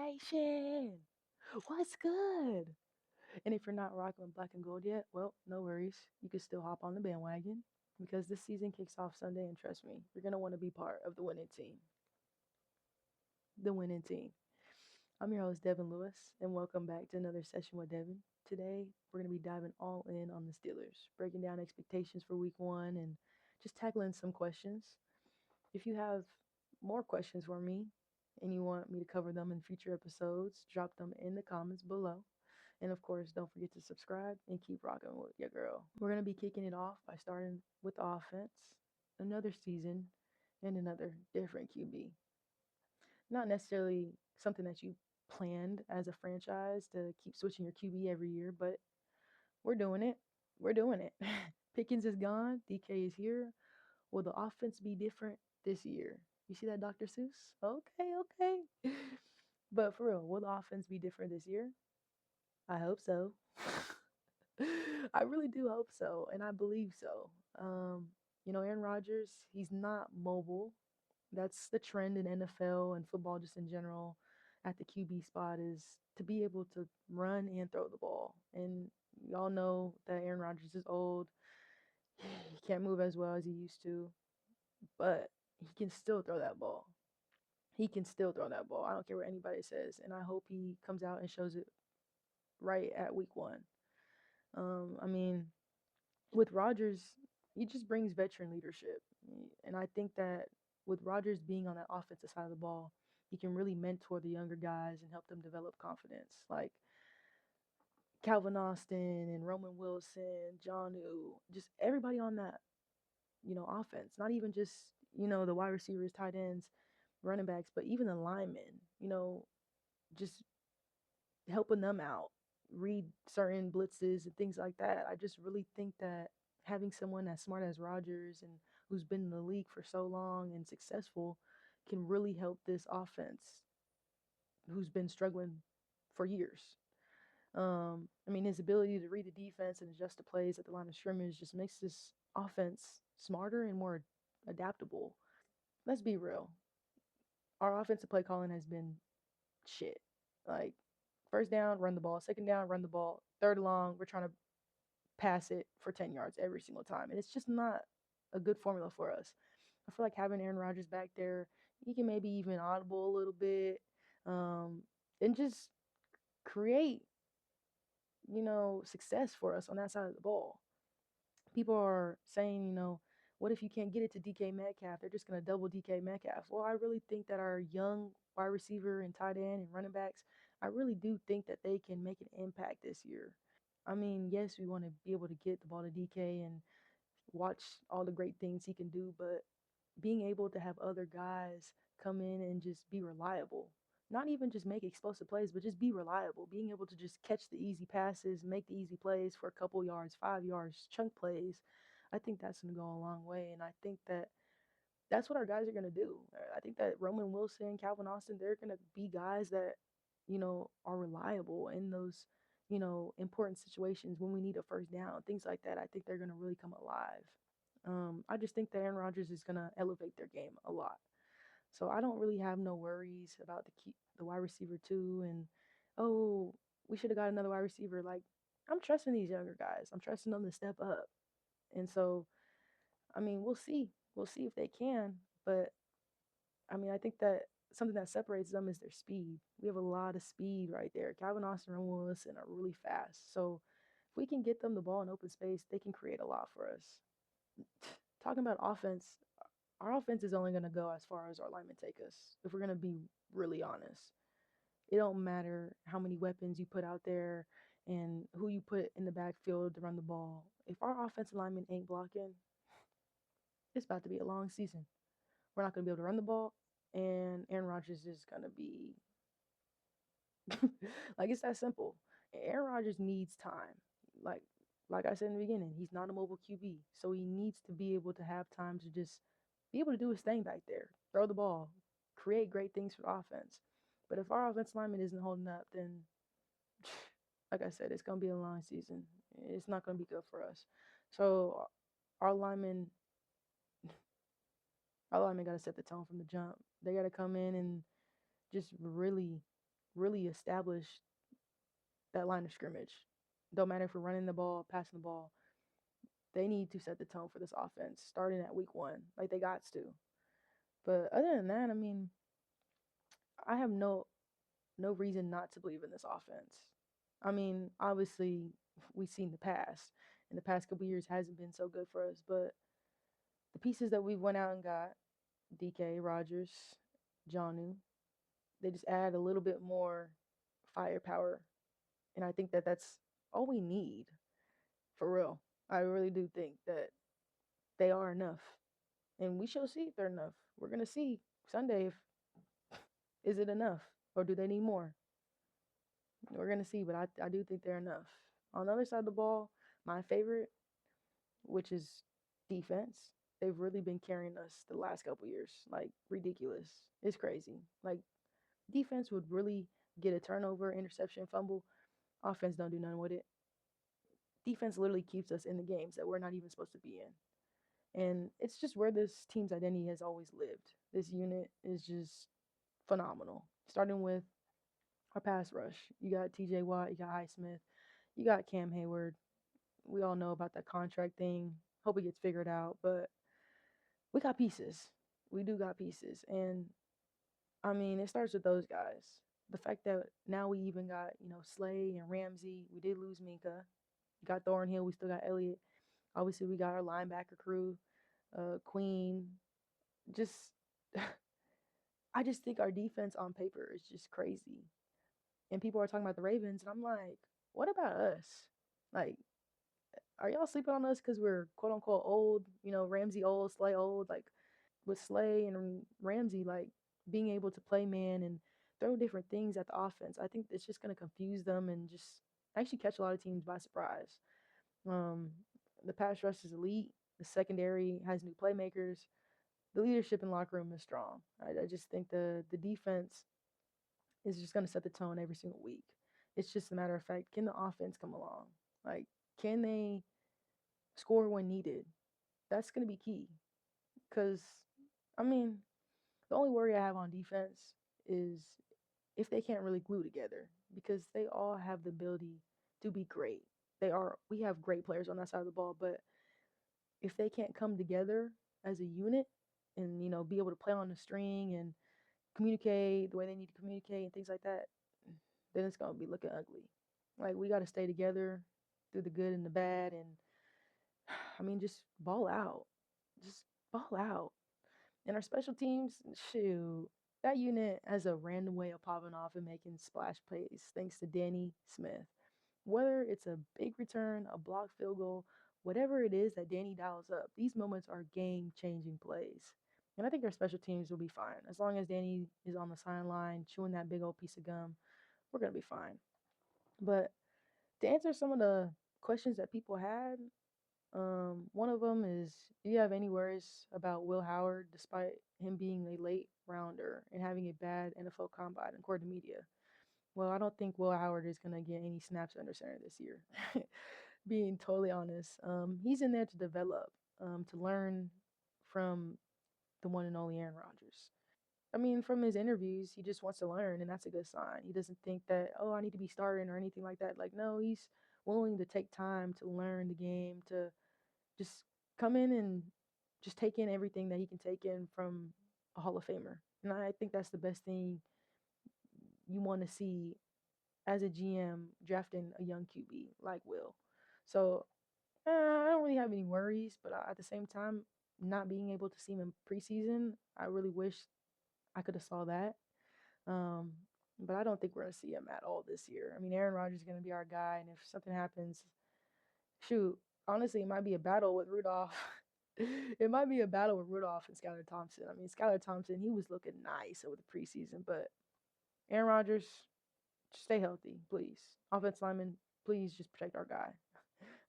Nation. What's good? And if you're not rocking with black and gold yet, well, no worries. You can still hop on the bandwagon because this season kicks off Sunday, and trust me, you're going to want to be part of the winning team. The winning team. I'm your host, Devon Lewis, and welcome back to another session with Devon. Today, we're going to be diving all in on the Steelers, breaking down expectations for week one and just tackling some questions. If you have more questions for me and you want me to cover them in future episodes, drop them in the comments below. And of course, don't forget to subscribe and keep rocking with your girl. We're going to be kicking it off by starting with offense, another season, and another different QB. Not necessarily something that you planned as a franchise to keep switching your QB every year, but we're doing it. We're doing it. Pickens is gone, DK is here. Will the offense be different this year? You see that, Dr. Seuss? Okay. But for real, will the offense be different this year? I hope so. I really do hope so, and I believe so. Aaron Rodgers, he's not mobile. That's the trend in NFL and football just in general at the QB spot is to be able to run and throw the ball. And y'all know that Aaron Rodgers is old. He can't move as well as he used to, but he can still throw that ball. He can still throw that ball. I don't care what anybody says, and I hope he comes out and shows it right at week one. I mean, with Rodgers, he just brings veteran leadership, and I think that with Rodgers being on that offensive side of the ball, he can really mentor the younger guys and help them develop confidence. Like Calvin Austin and Roman Wilson, Jonnu, just everybody on that, offense. Not even just, the wide receivers, tight ends, running backs, but even the linemen, just helping them out, read certain blitzes and things like that. I just really think that having someone as smart as Rodgers and who's been in the league for so long and successful can really help this offense who's been struggling for years. His ability to read the defense and adjust the plays at the line of scrimmage just makes this offense smarter and more adaptable. Let's be real. Our offensive play calling has been shit. Like, first down, run the ball. Second down, run the ball. Third and long, we're trying to pass it for 10 yards every single time. And it's just not a good formula for us. I feel like having Aaron Rodgers back there, he can maybe even audible a little bit and just create, success for us on that side of the ball. People are saying, what if you can't get it to DK Metcalf? They're just going to double DK Metcalf. Well, I really think that our young wide receiver and tight end and running backs, I really do think that they can make an impact this year. I mean, yes, we want to be able to get the ball to DK and watch all the great things he can do, but being able to have other guys come in and just be reliable. Not even just make explosive plays, but just be reliable. Being able to just catch the easy passes, make the easy plays for a couple yards, 5 yards, chunk plays. I think that's going to go a long way. And I think that that's what our guys are going to do. I think that Roman Wilson, Calvin Austin, they're going to be guys that, are reliable in those, important situations when we need a first down, things like that. I think they're going to really come alive. I just think that Aaron Rodgers is going to elevate their game a lot. So I don't really have no worries about the wide receiver too. And, oh, we should have got another wide receiver. Like, I'm trusting these younger guys. I'm trusting them to step up. And so, we'll see. We'll see if they can. But, I think that something that separates them is their speed. We have a lot of speed right there. Calvin Austin and Roman Wilson are really fast. So if we can get them the ball in open space, they can create a lot for us. Talking about offense, our offense is only going to go as far as our linemen take us, if we're going to be really honest. It don't matter how many weapons you put out there and who you put in the backfield to run the ball. If our offensive linemen ain't blocking, it's about to be a long season. We're not going to be able to run the ball, and Aaron Rodgers is going to be like, it's that simple. Aaron Rodgers needs time. Like like I said in the beginning, he's not a mobile QB, so he needs to be able to have time to just be able to do his thing back there, throw the ball, create great things for offense. But if our offense lineman isn't holding up, then like I said, it's gonna be a long season. It's not gonna be good for us. So our linemen, our linemen gotta set the tone from the jump. They gotta come in and just really, really establish that line of scrimmage. Don't matter if we're running the ball, passing the ball. They need to set the tone for this offense starting at week 1, like they got to. But other than that, I mean, I have no reason not to believe in this offense. I mean, obviously, we've seen the past, and the past couple years hasn't been so good for us. But the pieces that we went out and got, DK, Rodgers, Jonnu, they just add a little bit more firepower, and I think that that's all we need, for real. I really do think that they are enough, and we shall see if they're enough. We're gonna see Sunday if is it enough or do they need more. We're gonna see, but I do think they're enough. On the other side of the ball, my favorite, which is defense, they've really been carrying us the last couple years. Like ridiculous. It's crazy. Like defense would really get a turnover, interception, fumble. Offense don't do nothing with it. Defense literally keeps us in the games that we're not even supposed to be in. And it's just where this team's identity has always lived. This unit is just phenomenal. Starting with our pass rush. You got TJ Watt, you got Highsmith, you got Cam Hayward. We all know about that contract thing. Hope it gets figured out, but we got pieces. We do got pieces. And I mean, it starts with those guys. The fact that now we even got, Slay and Ramsey. We did lose Minka. We got Thornhill. We still got Elliott. Obviously, we got our linebacker crew, Queen. Just, I just think our defense on paper is just crazy. And people are talking about the Ravens, and I'm like, what about us? Like, are y'all sleeping on us because we're quote unquote old? Ramsey old, Slay old. Like with Slay and Ramsey, like being able to play man and throw different things at the offense. I think it's just going to confuse them and just actually catch a lot of teams by surprise. Um, the pass rush is elite. The secondary has new playmakers. The leadership in locker room is strong. I just think the defense is just going to set the tone every single week. It's just a matter of fact, can the offense come along? Like, can they score when needed? That's going to be key. Because, I mean, the only worry I have on defense is if they can't really glue together because they all have the ability to be great. We have great players on that side of the ball, but if they can't come together as a unit and, be able to play on the string and communicate the way they need to communicate and things like that, then it's going to be looking ugly. Like, we got to stay together through the good and the bad. And, I mean, just ball out. Just ball out. And our special teams, shoot, that unit has a random way of popping off and making splash plays thanks to Danny Smith. Whether it's a big return, a blocked field goal, whatever it is that Danny dials up, these moments are game-changing plays. And I think our special teams will be fine. As long as Danny is on the sideline chewing that big old piece of gum, we're going to be fine. But to answer some of the questions that people had, one of them is, do you have any worries about Will Howard despite him being a late rounder and having a bad NFL combine according to media? Well, I don't think Will Howard is going to get any snaps under center this year. Being totally honest, he's in there to develop, to learn from the one and only Aaron Rodgers. I mean, from his interviews, he just wants to learn, and that's a good sign. He doesn't think that, oh, I need to be starting or anything like that. Like, no, he's willing to take time to learn the game, to just come in and just take in everything that he can take in from a Hall of Famer. And I think that's the best thing you want to see as a GM drafting a young QB like Will. So I don't really have any worries, but at the same time, not being able to see him in preseason, I really wish I could have saw that. Um, but I don't think we're going to see him at all this year. I mean, Aaron Rodgers is going to be our guy, and if something happens, shoot, honestly, it might be a battle with Rudolph. It might be a battle with Rudolph and Skylar Thompson. I mean, Skylar Thompson, he was looking nice over the preseason, but Aaron Rodgers, just stay healthy, please. Offense lineman, please just protect our guy.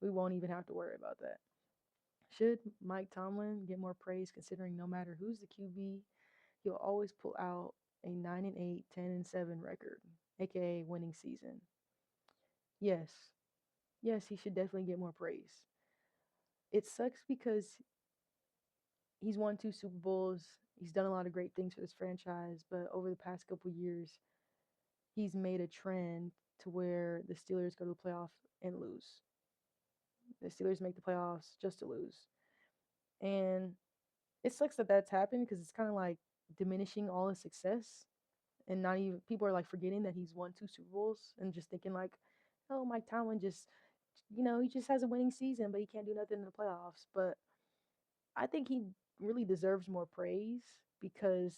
We won't even have to worry about that. Should Mike Tomlin get more praise considering no matter who's the QB, he'll always pull out a 9-8, 10-7 record, aka winning season? Yes. Yes, he should definitely get more praise. It sucks because he's won 2 Super Bowls. He's done a lot of great things for this franchise, but over the past couple years, he's made a trend to where the Steelers go to the playoff and lose. The Steelers make the playoffs just to lose. And it sucks that that's happened because it's kind of like diminishing all his success. And not even people are like forgetting that he's won 2 Super Bowls and just thinking like, oh, Mike Tomlin just, he just has a winning season, but he can't do nothing in the playoffs. But I think he really deserves more praise because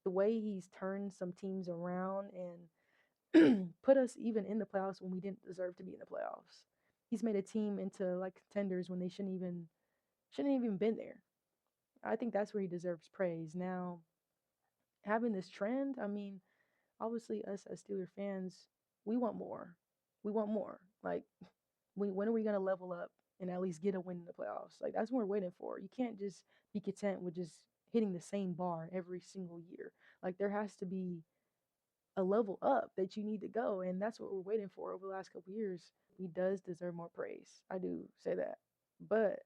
the way he's turned some teams around and put us even in the playoffs when we didn't deserve to be in the playoffs. He's made a team into like contenders when they shouldn't even been there. I think that's where he deserves praise. Now, having this trend, I mean, obviously us as Steeler fans, we want more. We want more. Like, when are we gonna level up and at least get a win in the playoffs? Like that's what we're waiting for. You can't just be content with just hitting the same bar every single year. Like there has to be a level up that you need to go, and that's what we're waiting for over the last couple years. He does deserve more praise. I do say that, but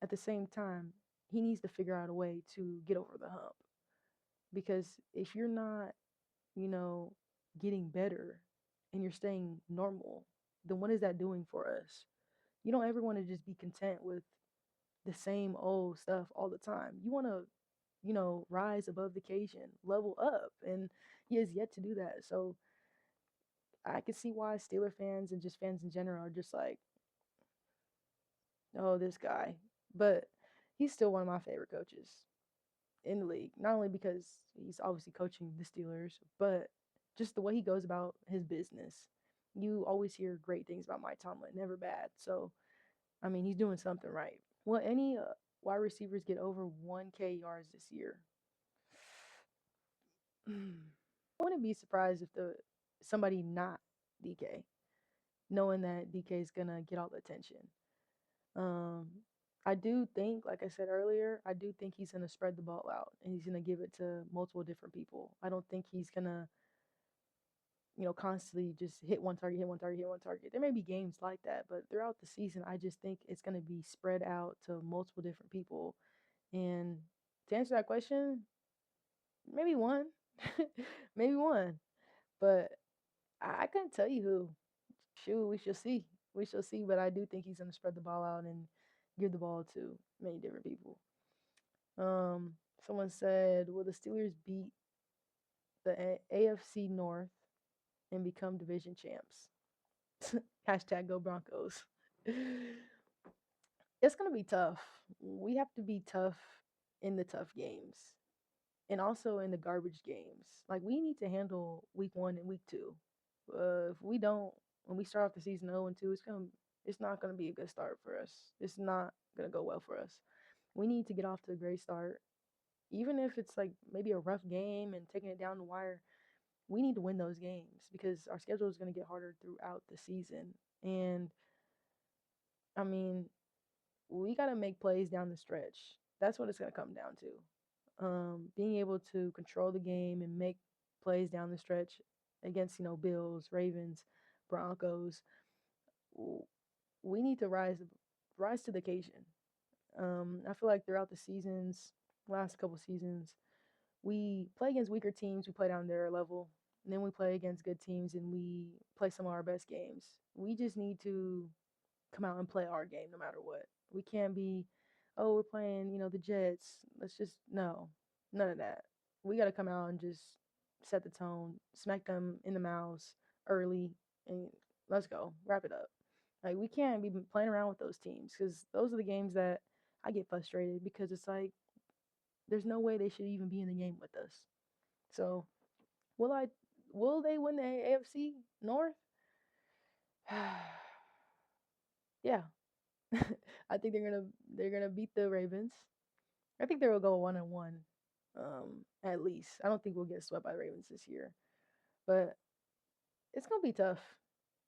at the same time, he needs to figure out a way to get over the hump because if you're not, you know, getting better and you're staying normal, then what is that doing for us? You don't ever want to just be content with the same old stuff all the time. You want to, rise above the occasion, level up, and he has yet to do that. So I can see why Steeler fans and just fans in general are just like, oh, this guy. But he's still one of my favorite coaches in the league. Not only because he's obviously coaching the Steelers, but just the way he goes about his business. You always hear great things about Mike Tomlin, never bad. So, I mean, he's doing something right. Will any wide receivers get over 1K yards this year? I wouldn't be surprised if somebody not DK, knowing that DK is gonna get all the attention. Um, I do think, like I said earlier, I do think he's gonna spread the ball out and he's gonna give it to multiple different people. I don't think he's gonna, constantly just hit one target, hit one target, hit one target. There may be games like that, but throughout the season, I just think it's gonna be spread out to multiple different people. And to answer that question, maybe one, maybe one, but I couldn't tell you who. Shoot, we shall see. We shall see. But I do think he's gonna spread the ball out and give the ball to many different people. Someone said, "Will the Steelers beat the AFC North and become division champs?" Hashtag Go Broncos. It's gonna be tough. We have to be tough in the tough games and also in the garbage games. Like we need to handle week 1 and week 2. If we don't, when we start off the season 0-2, it's not gonna be a good start for us. It's not gonna go well for us. We need to get off to a great start, even if it's like maybe a rough game and taking it down the wire. We need to win those games because our schedule is gonna get harder throughout the season. And I mean, we gotta make plays down the stretch. That's what it's gonna come down to. Being able to control the game and make plays down the stretch against, Bills, Ravens, Broncos. We need to rise to the occasion. I feel like throughout the seasons, last couple seasons, we play against weaker teams, we play down their level, and then we play against good teams and we play some of our best games. We just need to come out and play our game no matter what. We can't be, oh, we're playing, the Jets. Let's just no, none of that. We got to come out and just set the tone, smack them in the mouths early, and let's go, wrap it up. Like we can't be playing around with those teams because those are the games that I get frustrated because it's like there's no way they should even be in the game with us. So will I? Will they win the AFC North? Yeah, I think they're gonna beat the Ravens. I think they will go 1-1, at least. I don't think we'll get swept by the Ravens this year, but it's gonna be tough.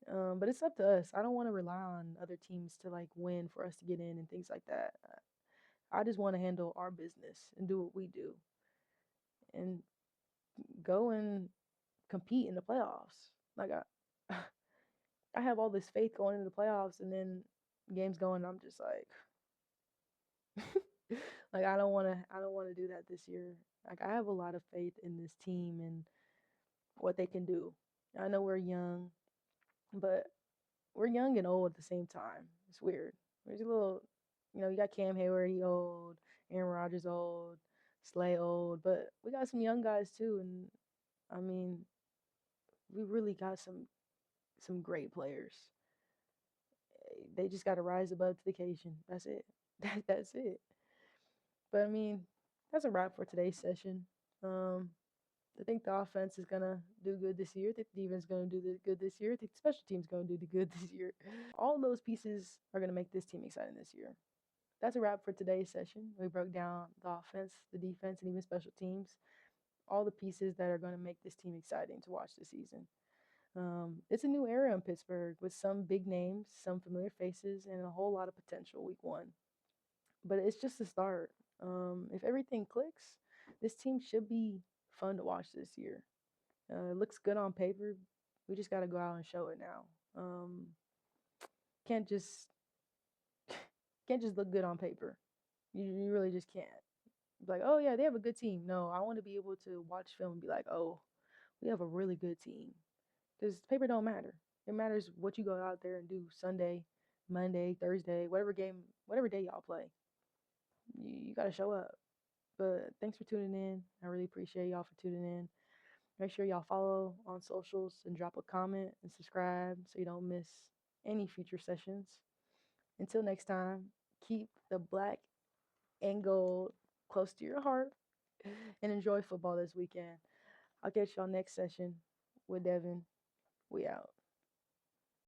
But it's up to us. I don't want to rely on other teams to like win for us to get in and things like that. I just want to handle our business and do what we do and go and compete in the playoffs. Like I, I have all this faith going into the playoffs, and then games going, I'm just like, like I don't want to do that this year. Like I have a lot of faith in this team, and what they can do. I know we're young, but we're young and old at the same time. It's weird. There's a little, you got Cam Hayward, he old, Aaron Rodgers old, Slay old, but we got some young guys too, and I mean, we really got some great players. They just got to rise above the occasion. That's it. That's it. But I mean, that's a wrap for today's session. Um, I think the offense is gonna do good this year. I think the defense is gonna do good this year. I think the special team's gonna do the good this year. All those pieces are gonna make this team exciting this year. That's a wrap for today's session. We broke down the offense, the defense, and even special teams. All the pieces that are gonna make this team exciting to watch this season. It's a new era in Pittsburgh with some big names, some familiar faces, and a whole lot of potential week one. But it's just the start. If everything clicks, this team should be fun to watch this year. It looks good on paper. We just got to go out and show it now. Can't just can't just look good on paper. You really just can't. Like, oh yeah, they have a good team. No, I want to be able to watch film and be like, oh, we have a really good team. Because paper don't matter. It matters what you go out there and do Sunday, Monday, Thursday, whatever day y'all play. You got to show up. But thanks for tuning in. I really appreciate y'all for tuning in. Make sure y'all follow on socials and drop a comment and subscribe so you don't miss any future sessions. Until next time, keep the black and gold close to your heart and enjoy football this weekend. I'll catch y'all next session with Devon. We out.